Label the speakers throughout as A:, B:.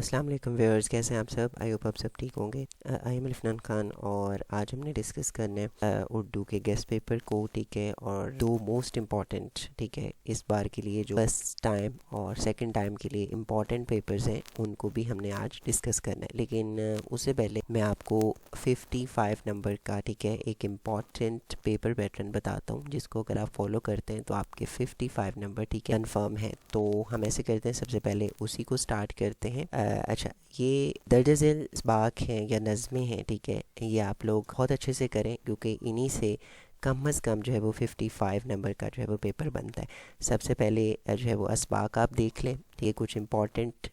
A: अस्सलाम वालेकुम व्यूअर्स, कैसे हैं आप सब। आई होप आप सब ठीक होंगे। आई एम इरफान खान और आज हमने डिस्कस करना है उर्दू के गेस्ट पेपर को, ठीक है। और दो मोस्ट इम्पॉर्टेंट, ठीक है, इस बार के लिए जो फर्स्ट टाइम और सेकंड टाइम के लिए इम्पॉर्टेंट पेपर्स हैं उनको भी हमने आज डिस्कस करना है। लेकिन उससे पहले मैं आपको 55 नंबर का, ठीक है, एक इम्पॉर्टेंट पेपर पैटर्न बताता हूँ जिसको अगर आप फॉलो करते हैं तो आपके 55 नंबर, ठीक है, कन्फर्म है। तो हम ऐसे करते हैं, सबसे पहले उसी को स्टार्ट करते हैं। अच्छा, ये दर्ज झेल इसबाक हैं या नज़में हैं, ठीक है, ये आप लोग बहुत अच्छे से करें क्योंकि इन्हीं से कम अज़ कम जो है वो 55 नंबर का जो है वो पेपर बनता है। सबसे पहले जो है वो इसबाक आप देख लें, ठीक है, कुछ इंपॉर्टेंट,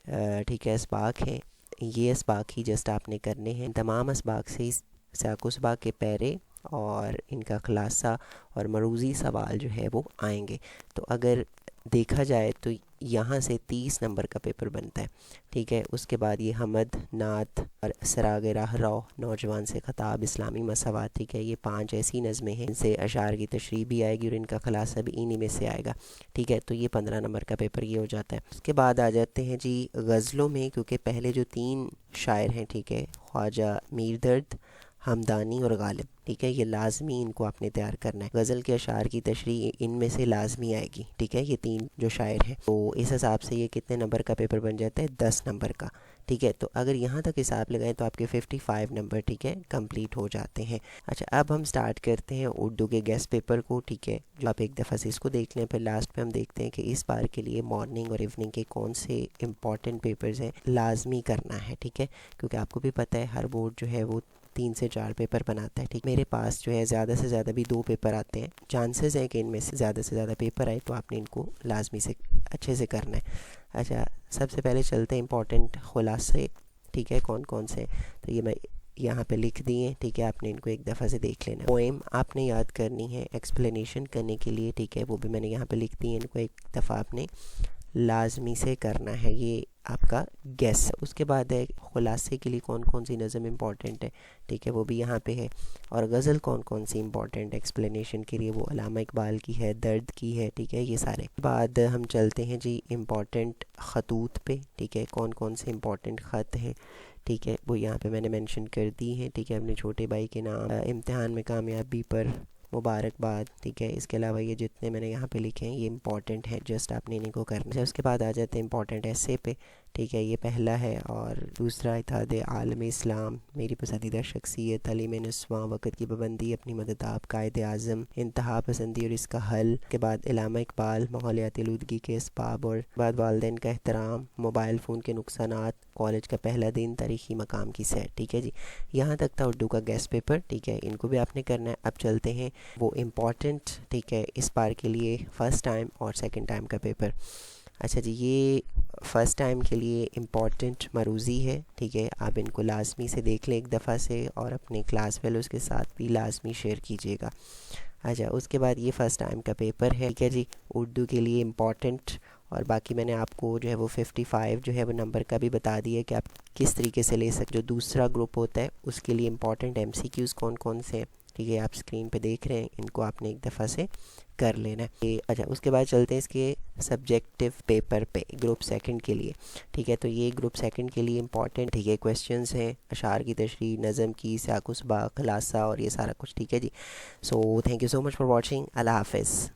A: ठीक है, इसबाक हैं। ये इसबाक ही जस्ट आपने करने हैं। तमाम इसबाक से साकुसबाक के पैरे और इनका खुलासा और मरूज़ी सवाल जो है वो आएंगे। तो अगर देखा जाए तो यहाँ से 30 नंबर का पेपर बनता है, ठीक है। उसके बाद ये हमद, नात और सराग राह रो, नौजवान से ख़ताब, इस्लामी मसावात, ठीक है, ये 5 ऐसी नज़में हैं। इनसे अशार की तशरीह भी आएगी और इनका खुलासा भी इन्हीं में से आएगा, ठीक है। तो ये 15 नंबर का पेपर ये हो जाता है। उसके बाद आ जाते हैं जी गज़लों में, क्योंकि पहले जो 3 शायर हैं, ठीक है, ख्वाजा मीर दर्द, हमदानी और गालिब, ठीक है, ये लाजमी इनको आपने तैयार करना है। गज़ल के अशार की तशरीह इनमें से लाजमी आएगी, ठीक है, ये 3 जो शायर हैं। तो इस हिसाब से ये कितने नंबर का पेपर बन जाता है, 10 नंबर का, ठीक है। तो अगर यहाँ तक हिसाब लगाएं तो आपके 55 नंबर, ठीक है, कंप्लीट हो जाते हैं। अच्छा, अब हम स्टार्ट करते हैं उर्दू के गेस्ट पेपर को, ठीक है, जो आप एक दफ़ा से इसको देख लें, फिर लास्ट पे हम देखते हैं कि इस बार के लिए मॉर्निंग और इवनिंग के कौन से इंपॉर्टेंट पेपर्स हैं लाजमी करना है, ठीक है। क्योंकि आपको भी पता है हर बोर्ड जो है वो 3 से 4 पेपर बनाता है, ठीक। मेरे पास जो है ज़्यादा से ज़्यादा भी 2 पेपर आते हैं, चांसेस हैं कि इनमें से ज़्यादा पेपर आए, तो आपने इनको लाजमी से अच्छे से करना है। अच्छा, सबसे पहले चलते हैं इंपॉर्टेंट खुलासे, ठीक है, कौन कौन से। तो ये मैं यहाँ पे लिख दिए, ठीक है, आपने इनको एक दफ़ा से देख लेना। पोएम आपने याद करनी है एक्सप्लेनेशन करने के लिए, ठीक है, वो भी मैंने यहाँ पे लिख दी है। इनको एक दफ़ा आपने लाजमी से करना है, ये आपका गैस। उसके बाद है खुलासे के लिए कौन कौन सी नज़म इम्पॉर्टेंट है, ठीक है, वो भी यहाँ पे है। और गज़ल कौन कौन सी इम्पॉर्टेंट एक्सप्लेनेशन के लिए, वो अल्लामा इकबाल की है, दर्द की है, ठीक है, ये सारे। बाद हम चलते हैं जी इम्पॉर्टेंट ख़तूत पे, ठीक है, कौन कौन से इम्पॉर्टेंट ख़त हैं, ठीक है, वो यहाँ पे मैंने मेंशन कर दी है, ठीक है, अपने छोटे भाई के नाम, इम्तिहान में कामयाबी पर मुबारकबाद, ठीक है। इसके अलावा ये जितने मैंने यहाँ पे लिखे हैं ये इंपॉर्टेंट है, जस्ट आपने इन्हीं को करना है। उसके बाद आ जाते हैं इंपॉर्टेंट ऐसे पे, ठीक है, ये पहला है। और दूसरा इत्तेहाद आलम इस्लाम, मेरी पसंदीदा शख्सियत, तलीम नस्वां, वक़्त की पाबंदी, अपनी मददाब, कायद आज़म, इंतहा पसंदी और इसका हल। के बाद इलामा इकबाल, माहौलियाती आलूदगी के इसबाब, और बाद वालिदैन का एहतराम, मोबाइल फ़ोन के नुकसानात, कॉलेज का पहला दिन, तारीख़ी मकाम की सैर, ठीक है जी। यहाँ तक था उर्दू का गेस्ट पेपर, ठीक है, इनको भी आपने करना है। अब चलते हैं वो इम्पॉर्टेंट, ठीक है, इस बार के लिए फ़र्स्ट टाइम और सेकंड टाइम का पेपर। अच्छा जी, ये फ़र्स्ट टाइम के लिए इम्पॉर्टेंट मरूज़ी है, ठीक है, आप इनको लाजमी से देख लें एक दफ़ा से और अपने क्लास फेलोज़ के साथ भी लाजमी शेयर कीजिएगा। अच्छा, उसके बाद ये फ़र्स्ट टाइम का पेपर है, ठीक है जी, उर्दू के लिए इम्पॉर्टेंट। और बाकी मैंने आपको जो है वो 55 जो है वो नंबर का भी बता दिया कि आप किस तरीके से ले सकते। जो दूसरा ग्रुप होता है उसके लिए इम्पॉर्टेंट MCQs कौन कौन से हैं, ठीक है, आप स्क्रीन पे देख रहे हैं, इनको आपने एक दफ़ा से कर लेना है। अच्छा, उसके बाद चलते हैं इसके सब्जेक्टिव पेपर पे ग्रुप सेकंड के लिए, ठीक है। तो ये ग्रुप सेकंड के लिए इम्पॉर्टेंट, ठीक है, क्वेश्चंस हैं अशार की तशरीह, नज़म की, साकुसबा, खुलासा और ये सारा कुछ, ठीक है जी। So thank you so much for watching. अल्लाह हाफ़िज़।